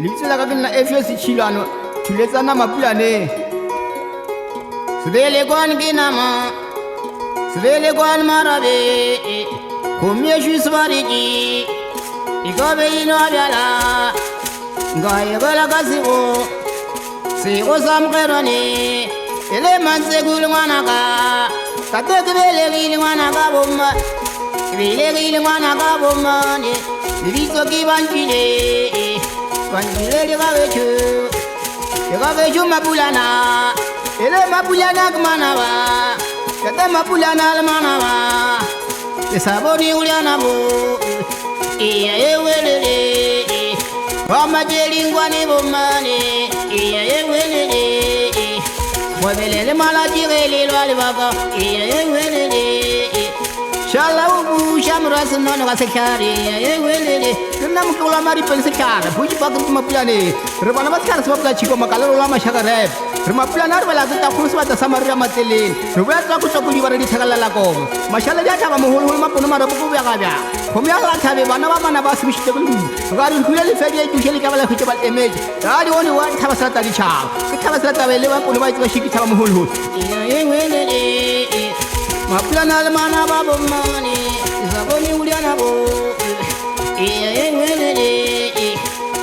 Litsela ka kena FS Chilano tuletsana mapulane Svele kwan kinama Svele kwan marabe Kumye shusvariki Ikobe ino abyala Ngaye bala kasigo Sigo samkerani Ele manse gulwanaka Kate kibele gilwanaka bomba Kibele gilwanaka bomba Nibito kibanchile Banchile Ligavechu mapulana Ele mapulana kmanava Kate mapulana almanava Esaboni uliana bo Iya ewelele Wama jelingwani bomane Iya ewelele Mwebelele malajirele lwalibaka Iya ewelele Shala ubu shamurasu nono kasekari Iya ewelele Kena mkula mari pensekara Puji bakit mapulane Rebana batkara sebab chiko makala ulama shaka rap Remapulana arbala kita kurus bata samaria matelin Rubaya traku traku di baradi segala lakom Mashallah dia cakap menghul-hul mapun mara buku biak aja Komia lah cabe mana mana bas mesti belum Garun kulali fedi itu sheli kabala kucabal image Tadi oni wan thaba serata di chal Kita serata belewan pun baik tu shiki cakap menghul-hul Iya wele Mapulana almana babu mani Isaboni uliana bo Iya wele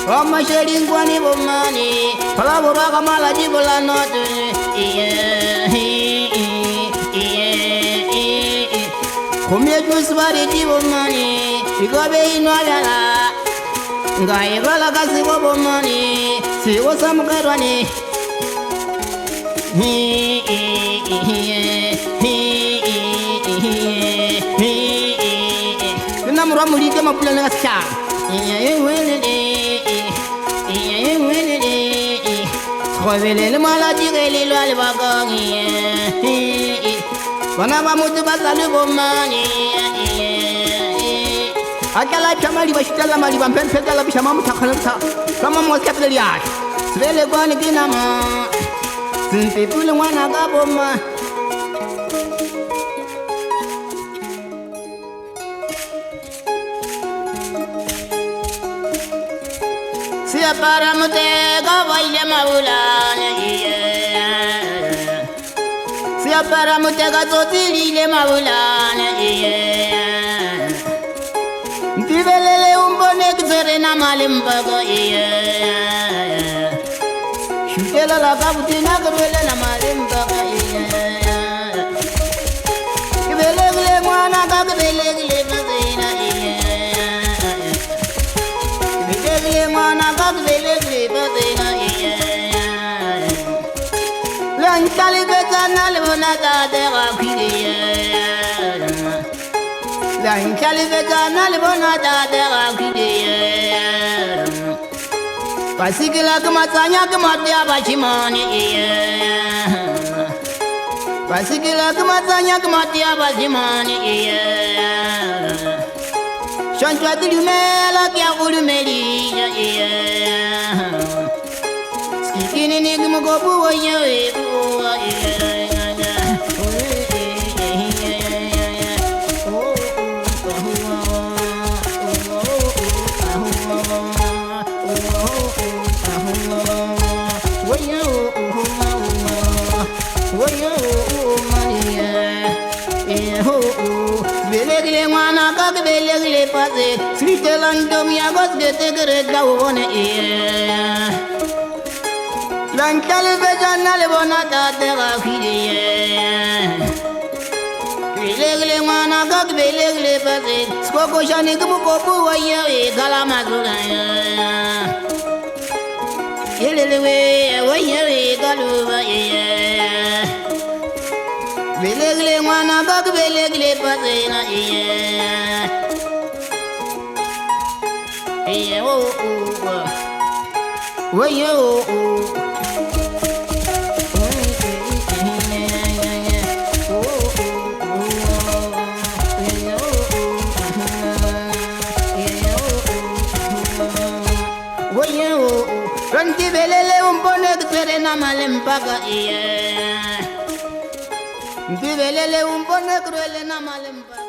Wama sheli ngwani bomani Palabura kamala jibola notu Kumye juswari jibomani Ikobe ino abyala Ngaye bala kasibo bomani Sigo samkerwani Kena murah mulike mapulana kasyang Khobelele malajirele lwalibakang Bana bamutu basale bomani Akala chamali bashitala mali bampen pedala bishama mutakhalsa Kama moskapele yak Svele kwani kinama Sinti tule mwana ka bomma Siya para mutega baile maulana Siya para mutega zotilile maulana Ntivelele umbone kzerena malimbago Shutela la kabutina kurwele na malimbago Kibele mwana kakibele mazina Kibele mwana kakibele mazina Lankali betana lebona tatera kwiye Lankali betana lebona tatera kwiye Pasikila kumatanya kumatia bachimani Pasikila kumatanya kumatia bachimani Shantwa dilumela kia kulumeli Skikini ni kumukopu wanyewe Belegile mwana kak belegile pase Svitelan domia gos gete gret gawone Lankale vejana le bonata te gafide Belegile mwana kak belegile pase Skoko shani kumukopu waye galamazula Yelelewe waye galuba Belegile mwana kak belegile pase na Waye Ranti belele umpone ktere na malempaka Ntivelele umpone kruele na malempaka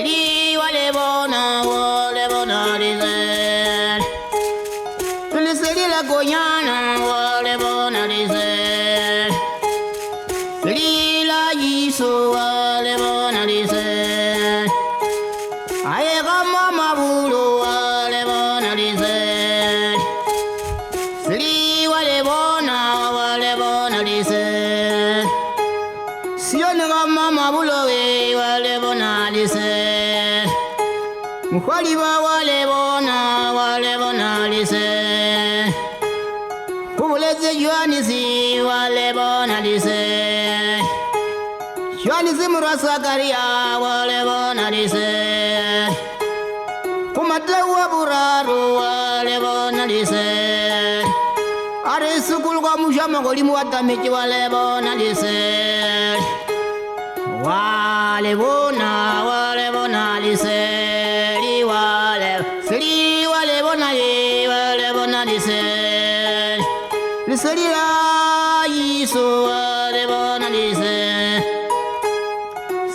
Sili wale bona dizer. Sili la gonyana wale bona dizer. Sili la yiso wale bona dizer. Aye gama mabulo wale bona dizer. Sili wale bona dizer. Sione gama mabulo wale bona dizer. Mukwali ba wale bona dizer. Kubuleze Yohanisi wale bona dizer. Yohanisi Murasagaria wale bona dizer. Kumatlewa buraru wale bona dizer. Are sukul kwa mushama goli muwatamiki wale bona dizer. Wale bona dizer. Sili wale bona dizer. Sili la yiso wale bona dizer.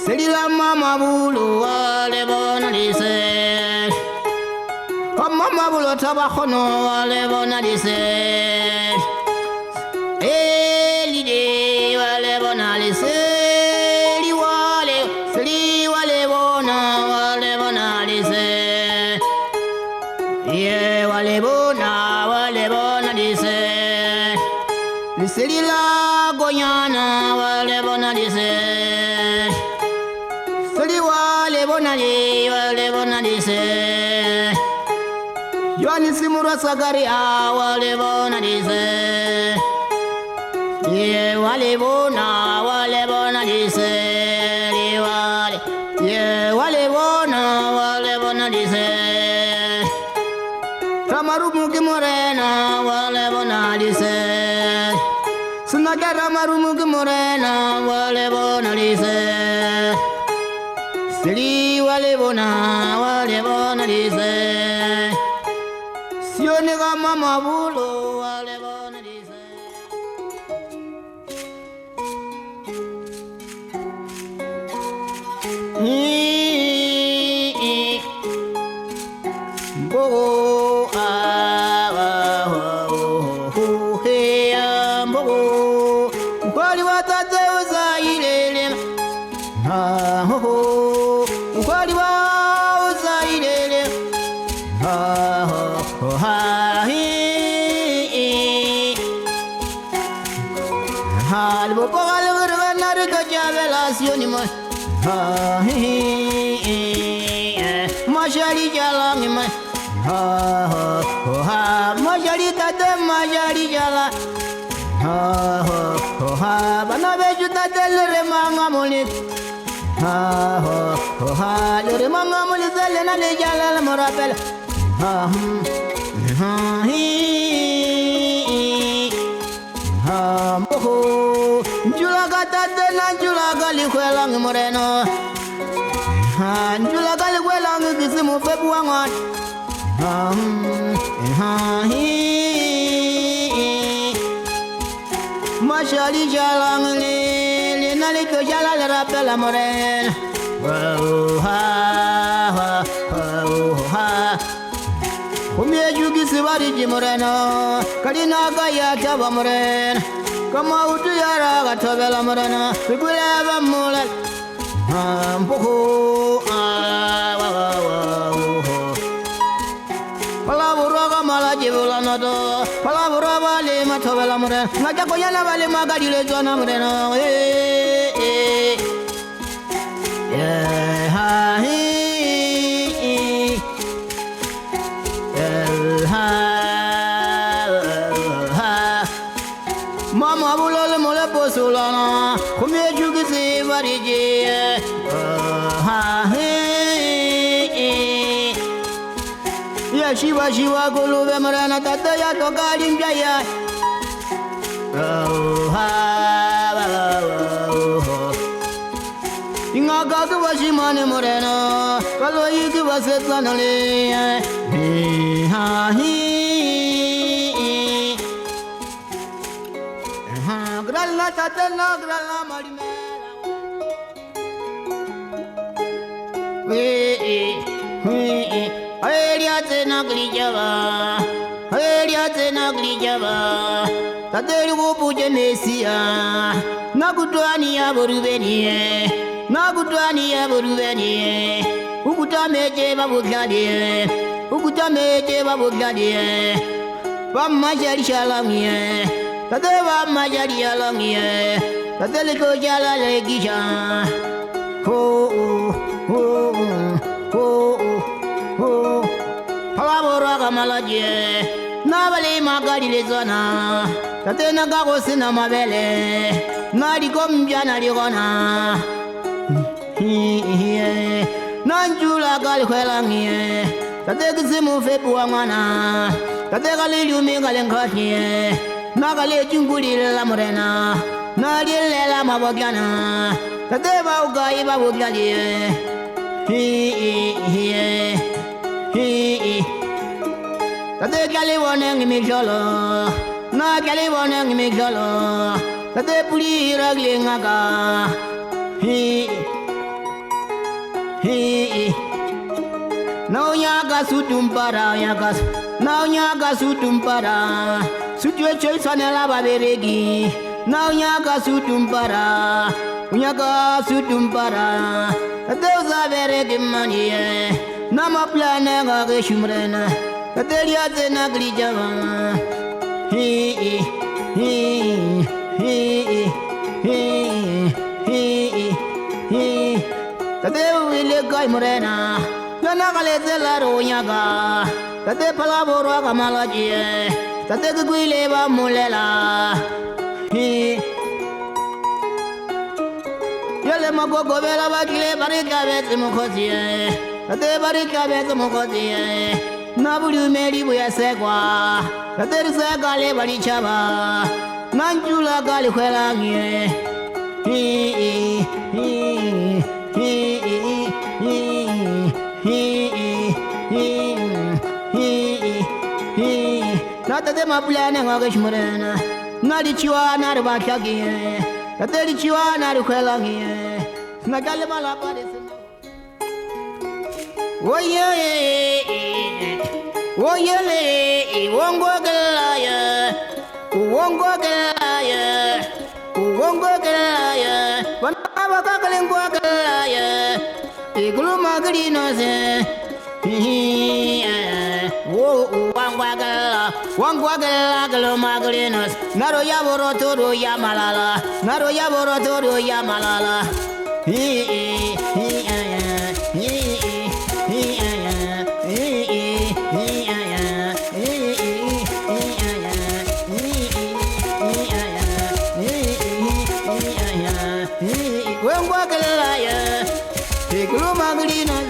Sili la mama bulu wale bona dizer. Mama bulu tabakhono wale bona dizer. Elide wale bona dizer. Sili wale bona dizer. Yeah, wale bona dizer. Sili la gonyana wale bona dizer. Sili wale bona dizer. Yohanisi Murasagaria wale bona dizer. Yeah, wale bona dizer. Yeah, wale bona dizer. Ramarumu Morena wale bona dizer. Sunaga Ramarumu Morena wale bona dizer. Sili wale bona dizer. Sione gama mabulo wale bona dizer. Mbogo mbogo mkwali watate uzailele mkwali wa uzailele halbo pagale verbenare kajavela sionimo Majali jalangi ma majali tate majali jala bana beju tate lere manga muli lere manga muli zale na le jala la morapel njula tate na njula gali kwelang moreno njula gali kwelang kisimu febu wangat Mashali jalang li nali to jala le rapela moren Kumye jugi sibari ji moreno kalina gaya taba moren kama utu yara gatobela moreno bigule ba mulal Mpoku Palabura mala jibula nodo Palabura bale matobela mure Naja koyana bale magadi le zona mure no Mama bulole mole posulana Kumye jugi si variji Ya shiva shiva kulube marana tata ya toka limpia Inga katu washimane moreno Kalo iki wasetlanole Gralla tatena gralla marimela Eliate na glijava, Eliate na glijava, Tatelu puje mesia, Nakutwani ya boruvenie, Nakutwani ya boruvenie, Ukutameje babukadie, Ukutameje babukadie, Vamajari shalamie, Tate vamajari shalamie, Tateliko jala legisha, Palabora kamalaje, nabali magari lezona, tatena gago sina mabele, nadi kombia nadi gona, nanjula gali kwelangie, tate kisimu fepu wangana, tate gali liumi gali nkashie, nagali chunguli la morena, nadi lela mabogyana, tate baugai babugyali. Tate kali waneng mijolo, na kali waneng mijolo, tate puli ragli ngaga. Now nyaga sutumpara nyaga, now nyaga sutumpara, sutue choy sanela baberegi. Now nyaga sutumpara, nyaga sutumpara. Those are very good money. Nama plan a shumrena. Kateliat and ugly java. He Kate will go morena. Yanagale Laro Yaga. Kate Palabora Kamalaji. Kate Guileva Mulela. Yale mago govela bakile barika bete mukozie, ate barika bete mukozie. Nabulu meri buya segwa, ate sega le barichaba. Nanjula gali kwelangie. Nata de maplane ngageshmurena, nadi chiwa nadi bakyagie. Kateri chiwa na rukwelangi, nagale malapare sema. Oye, oye, wongo galaya, wongo galaya, wongo galaya. Wanaba kakalenggo galaya, iglu magri no se. Wangwagala galo magrinos, Naro Yaboro Toro Yamalala, Naro Yaboro Toro Yamalala. Wangwagala, Iglu Magrinos.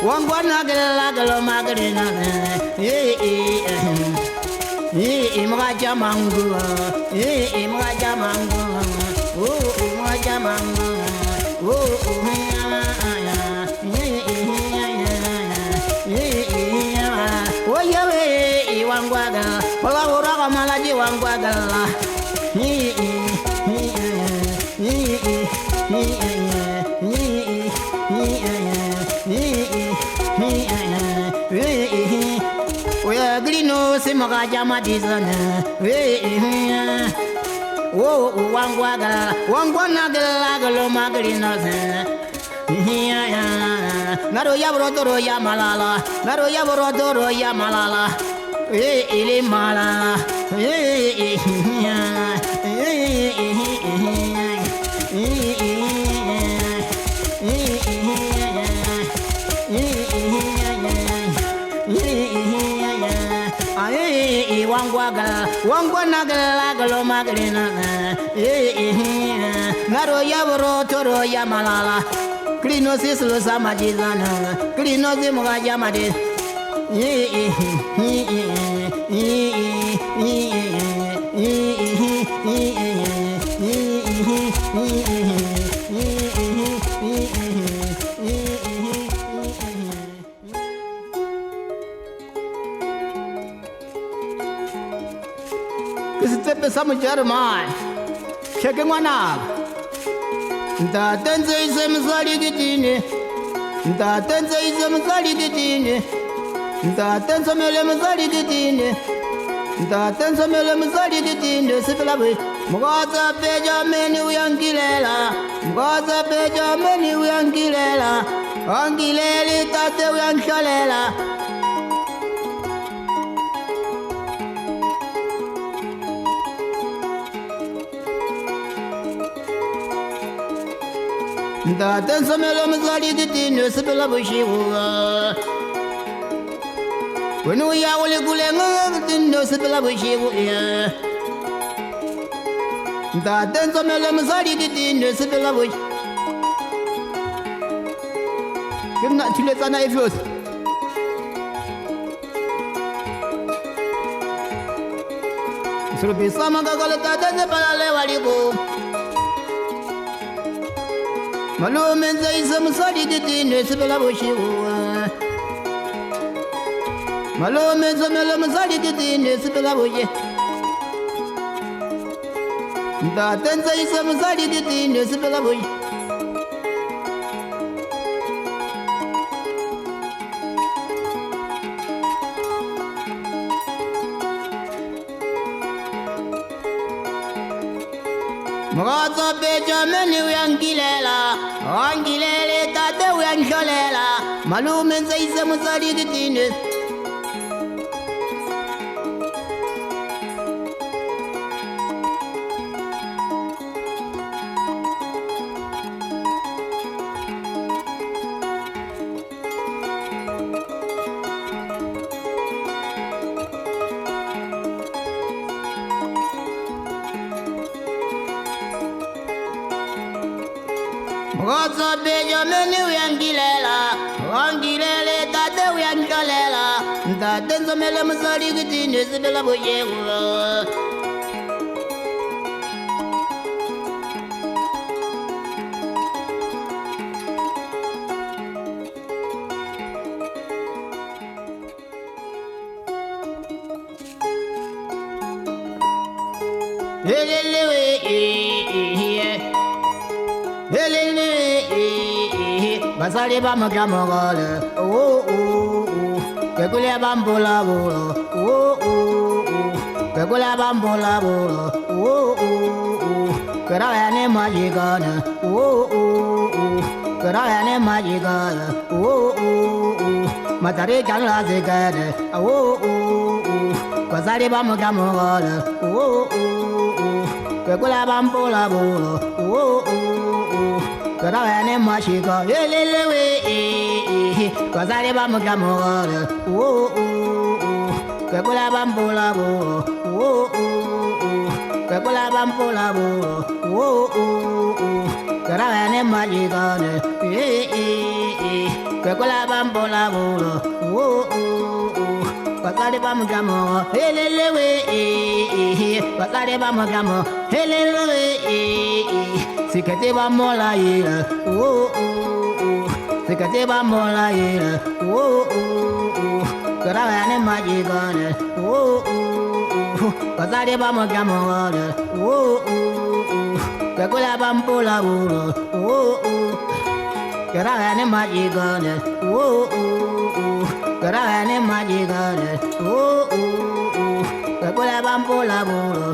Wangwana galo magrina, Imraja mangu, Imraja mangu, Imraja mangu, Wangwaga, Palawura Malaji Wangwaga. We agree no Simagaja Madizana. Oh, Wangwaga, Wangwana Galo Magrinos. Naro Yaborotoro Yamalala, Naro Yaborotoro Yamalala. Ili mala, Wangwana galo magrina, Naro Yaborotoro Yamalala, Klinosis Losamajizana, Klinosi Mugajamade. Isitepe sa Mjerumani. Cheke mwana. Ntatenze ise msali kitini. Ntatenze ise msali kitini. Ntatenze mele msali kitini. Ntatenze mele msali kitini. Sipelawe. Mgaza peja meni uyangilela. Mgaza peja meni uyangilela. Angilele tate uyanshalela. Ntatenze mele msali kitini. Sipelawe shivuga. Wenu ya wale kulenga kitini. Sipelawe shivuga. Ntatenze mele msali kitini. Sipelawe. Kemna tuletsana efyos. Surupi sama kakale tatenze palale waliko. Malume nze ise msali kitini. Sipelawe shivuga. Malume nze mele msali kitini. Sipelawe. Ntatenze ise msali kitini. Sipelawe. Mgaza peja meni uyangilela. Angilele tate uyanshalela. Malume nze ise msali kitini. Mgaza peja meni uyangilela. Angilele tate uyanshalela. Ntatenze mele msali kitini. Sipelawe shivuga. Basali bamukya mogole. Kekule bambola bolo. Kekule bambola bolo. Keraya ne majigana. Keraya ne majigana. Matare janla zigane. Basali bamukya mogole. Kekule bambola bolo. Keraya ne mashika. Basali bamukya mogole. Kekule bambola bolo. Kekule bambola bolo. Keraya ne majigane. Kekule bambola bolo. Basali bamukya mogole. Basali bamukya mogole. Sikete bamola yira. Sikete bamola yira. Keraya ne majigane. Basali bamukya mogole. Kekule bambola bolo. Keraya ne majigane. Keraya ne majigane. Kekule bambola bolo.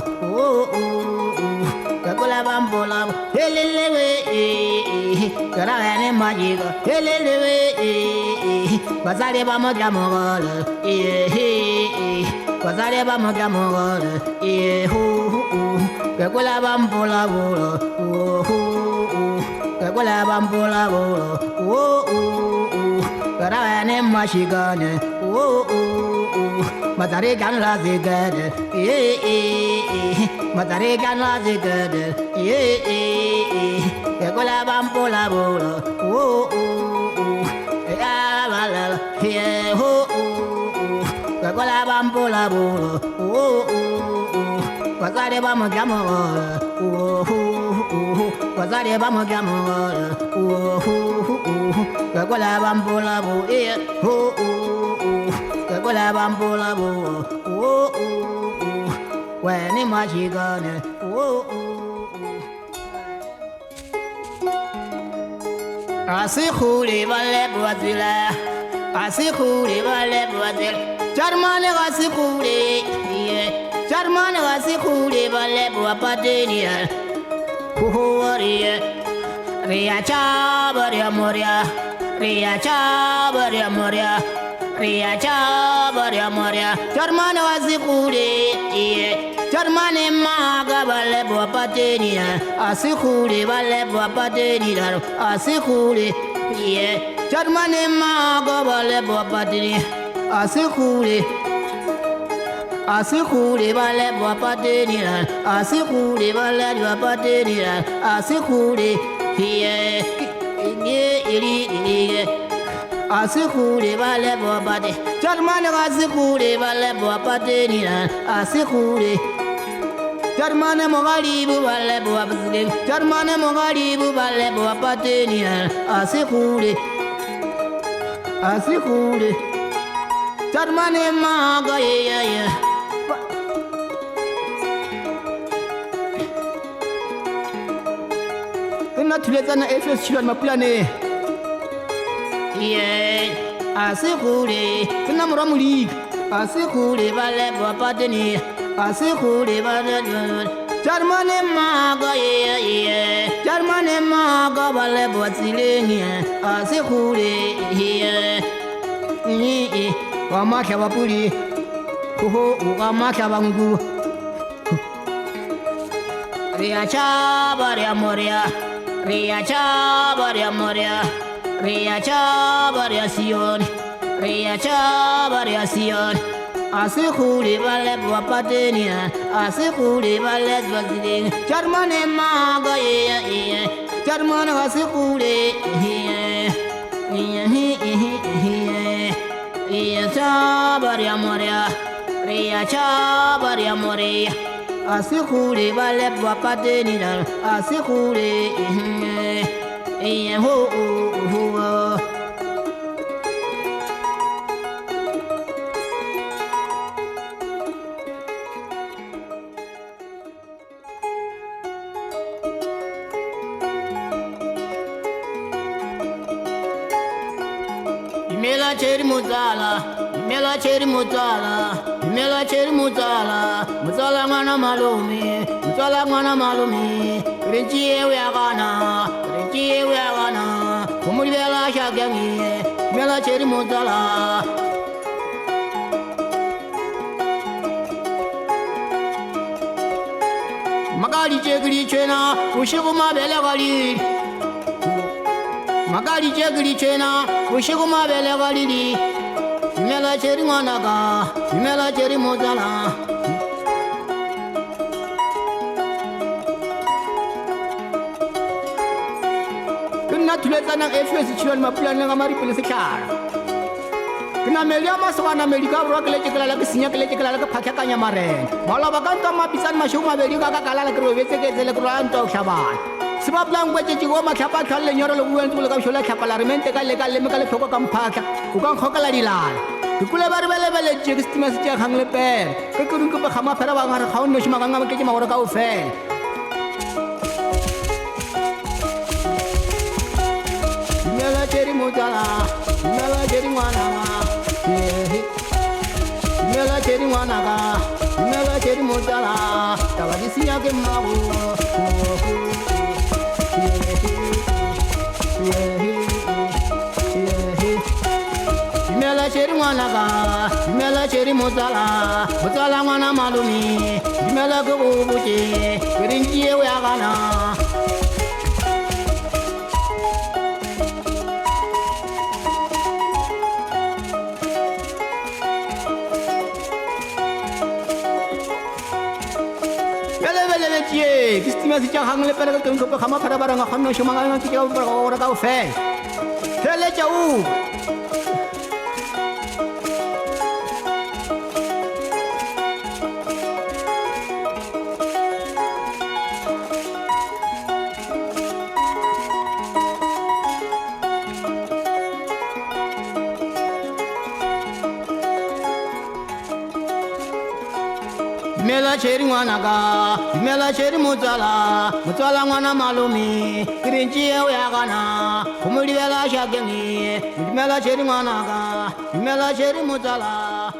Kekule bambola bolo. Keraya ne majigane. Basali bamukya mogole. Basali bamukya mogole. Kekule bambola bolo. Kekule bambola bolo. Keraya ne mashigane. Matare janla zigane. Matare janla zigane. Kekule bambola bolo. Kekule bambola bolo. Basali bamukya mogole. Basali bamukya mogole. Kekule bambola bolo. Kekule bambola bolo. weni machigane oh asikhuli bale bwazila asikhuli bale bwazila charmane asikhuli ye charmane asikhuli bale bwapatenia huwariye Ria chabaria moria Ria chabaria moria Ria chabaria moria Charmane asikhuli ye Charmane maga bale bwapatenia asikhuli bale bwapatenia asikhuli ye Charmane maga bale bwapatenia asikhuli asikhuli bale bwapatenia asikhuli bale bwapatenia asikhuli ye asikhuli bale bwapate Charmane asikhuli bale bwapatenia asikhuli Charmane mogalibu bale bwapatenia Charmane mogalibu bale bwapatenia asikhuli asikhuli Charmane maga ye Tulezana efes chilwan maplane ye asikhuli kuna muramuli asikhuli bale bwapateni asikhuli bale Charmane maga ye Charmane maga bale bwatsileni asikhuli ye wamakha bapuli kuho ukamakha bangu Ria chabaria moria Ria chabaria moria Ria chabaria sion Ria chabaria sion asikhuli bale bwapatenia asikhuli bale bwazileng Charmane maga ye Charmane asikhuli Ria chabaria moria Ria chabaria moria asikhuli bale bwapatenia asikhuli ho Imela cheri muzala Imela cheri muzala Imela cheri muzala Muzala mwana malumi Muzala mwana malumi Rinchiye uyagana Rinchiye uyagana Kumulibela shagangi Imela cheri muzala Magali chegri chena Ushiku mabele gali Magali chegri chena Ushiku mabele gali Imela cheri mwanaga Imela cheri muzala Kuna tulezana efesi chilwan maplane ngamari pele sekara Kuna melia maswana melika rokle chekala ke sinya kele chekala ke phakya kanya maren Mala bakanta mapisan mashuma belika ka kala ke robetse ke zele kuranto shaban Sebab lang baca jiwa makhapa khalle nyoro lo buan tula ka shola khapa la remente ka le mekale phoko kam phaka ukang khokala dilal Kukula bar bele jegistima sija khangle per ke kurun ko khama phara ba ngar khaun noshima ganga ke ma ora ka ufen Mela cheri muzala Mela cheri mwanaga Mela cheri mwanaga Mela cheri muzala Tawadi sinya ke mabu Mela cheri mwanaga Mela cheri muzala Muzala mwana malumi Mela kububuche Kurinjiye uyagana Kistima si chang hangle pera tung ko khama phara baranga khonno shumanga ngi ke ora ka fe Hele chau Mela cheri mwanaka, mela cheri mutala, mutala mwana malumi, kirinchi yakana, kumuli bela shageni, mela cheri mwanaka, mela cheri mutala.